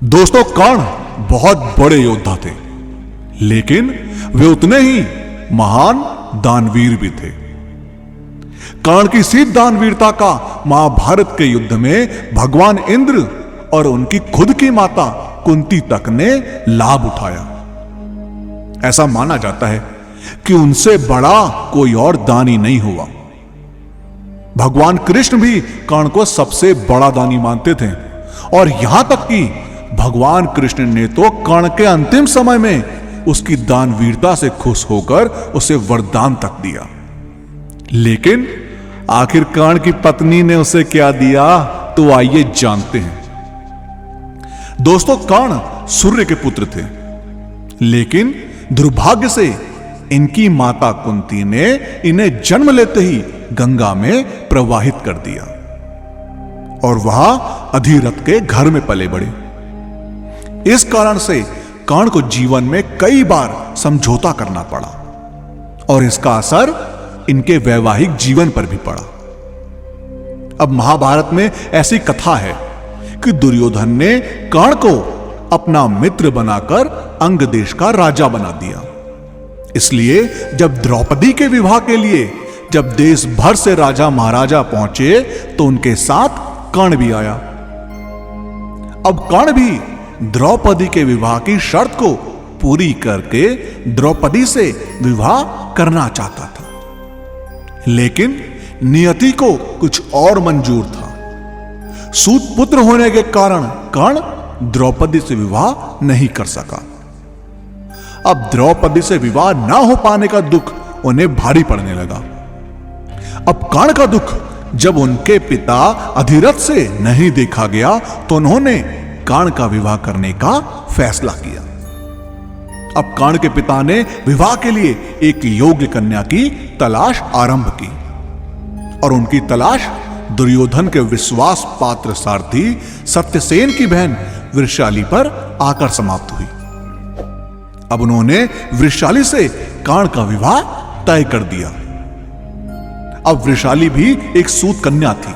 दोस्तों, कर्ण बहुत बड़े योद्धा थे, लेकिन वे उतने ही महान दानवीर भी थे। कर्ण की इसी दानवीरता का महाभारत के युद्ध में भगवान इंद्र और उनकी खुद की माता कुंती तक ने लाभ उठाया। ऐसा माना जाता है कि उनसे बड़ा कोई और दानी नहीं हुआ। भगवान कृष्ण भी कर्ण को सबसे बड़ा दानी मानते थे और यहां तक कि भगवान कृष्ण ने तो कर्ण के अंतिम समय में उसकी दानवीरता से खुश होकर उसे वरदान तक दिया। लेकिन आखिर कर्ण की पत्नी ने उसे क्या दिया, तो आइए जानते हैं। दोस्तों, कर्ण सूर्य के पुत्र थे, लेकिन दुर्भाग्य से इनकी माता कुंती ने इन्हें जन्म लेते ही गंगा में प्रवाहित कर दिया और वह अधिरथ के घर में पले बढ़े। इस कारण से कर्ण को जीवन में कई बार समझौता करना पड़ा और इसका असर इनके वैवाहिक जीवन पर भी पड़ा। अब महाभारत में ऐसी कथा है कि दुर्योधन ने कर्ण को अपना मित्र बनाकर अंग देश का राजा बना दिया। इसलिए जब द्रौपदी के विवाह के लिए जब देश भर से राजा महाराजा पहुंचे तो उनके साथ कर्ण भी आया। अब कर्ण भी द्रौपदी के विवाह की शर्त को पूरी करके द्रौपदी से विवाह करना चाहता था, लेकिन नियति को कुछ और मंजूर था। सूत पुत्र होने के कारण कर्ण द्रौपदी से विवाह नहीं कर सका। अब द्रौपदी से विवाह ना हो पाने का दुख उन्हें भारी पड़ने लगा। अब कर्ण का दुख जब उनके पिता अधिरथ से नहीं देखा गया तो उन्होंने कर्ण का विवाह करने का फैसला किया। अब कर्ण के पिता ने विवाह के लिए एक योग्य कन्या की तलाश आरंभ की और उनकी तलाश दुर्योधन के विश्वास पात्र सारथी सत्यसेन की बहन वृषाली पर आकर समाप्त हुई। अब उन्होंने वृषाली से कर्ण का विवाह तय कर दिया। अब वृषाली भी एक सूत कन्या थी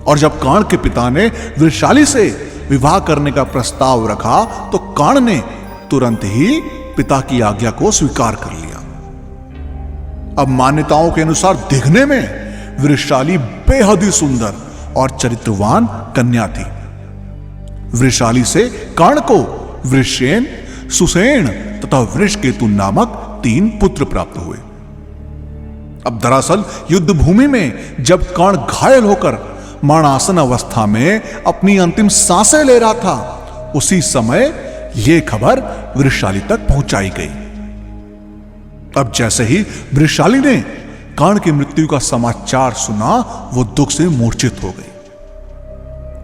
और जब कर्ण के पिता ने वृषाली से विवाह करने का प्रस्ताव रखा तो कर्ण ने तुरंत ही पिता की आज्ञा को स्वीकार कर लिया। अब मान्यताओं के अनुसार दिखने में वृषाली बेहद ही सुंदर और चरित्रवान कन्या थी। वृषाली से कर्ण को वृषसेन, सुसेन तथा वृषकेतु नामक 3 पुत्र प्राप्त हुए। अब दरअसल युद्ध भूमि में जब कर्ण घायल होकर मरणासन अवस्था में अपनी अंतिम सांसें ले रहा था, उसी समय यह खबर वृषाली तक पहुंचाई गई। अब जैसे ही वृषाली ने कर्ण की मृत्यु का समाचार सुना, वो दुख से मूर्छित हो गई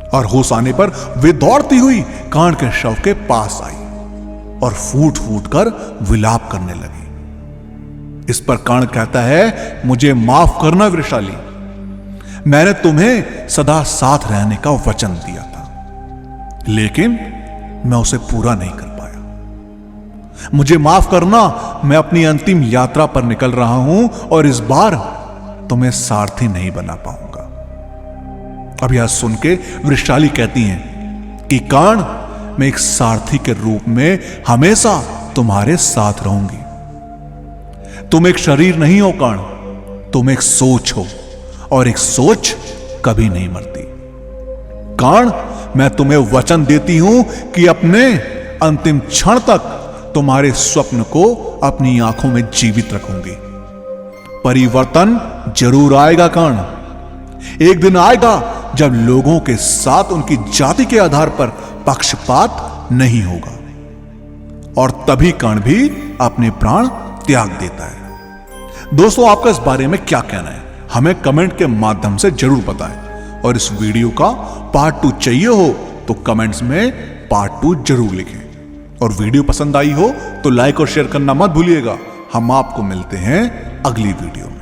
और होश आने पर वे दौड़ती हुई कर्ण के शव के पास आई और फूट फूट कर विलाप करने लगी। इस पर कर्ण कहता है, मुझे माफ करना वृषाली, मैंने तुम्हें सदा साथ रहने का वचन दिया था, लेकिन मैं उसे पूरा नहीं कर पाया। मुझे माफ करना, मैं अपनी अंतिम यात्रा पर निकल रहा हूं और इस बार तुम्हें सारथी नहीं बना पाऊंगा। अब यह सुन के वृषाली कहती हैं कि कर्ण, मैं एक सारथी के रूप में हमेशा तुम्हारे साथ रहूंगी। तुम एक शरीर नहीं हो कर्ण, तुम एक सोच हो और एक सोच कभी नहीं मरती। कर्ण, मैं तुम्हें वचन देती हूं कि अपने अंतिम क्षण तक तुम्हारे स्वप्न को अपनी आंखों में जीवित रखूंगी। परिवर्तन जरूर आएगा कर्ण। एक दिन आएगा जब लोगों के साथ उनकी जाति के आधार पर पक्षपात नहीं होगा और तभी कर्ण भी अपने प्राण त्याग देता है। दोस्तों, आपका इस बारे में क्या कहना है, हमें कमेंट के माध्यम से जरूर बताएं और इस वीडियो का पार्ट 2 चाहिए हो तो कमेंट्स में पार्ट 2 जरूर लिखें और वीडियो पसंद आई हो तो लाइक और शेयर करना मत भूलिएगा। हम आपको मिलते हैं अगली वीडियो में।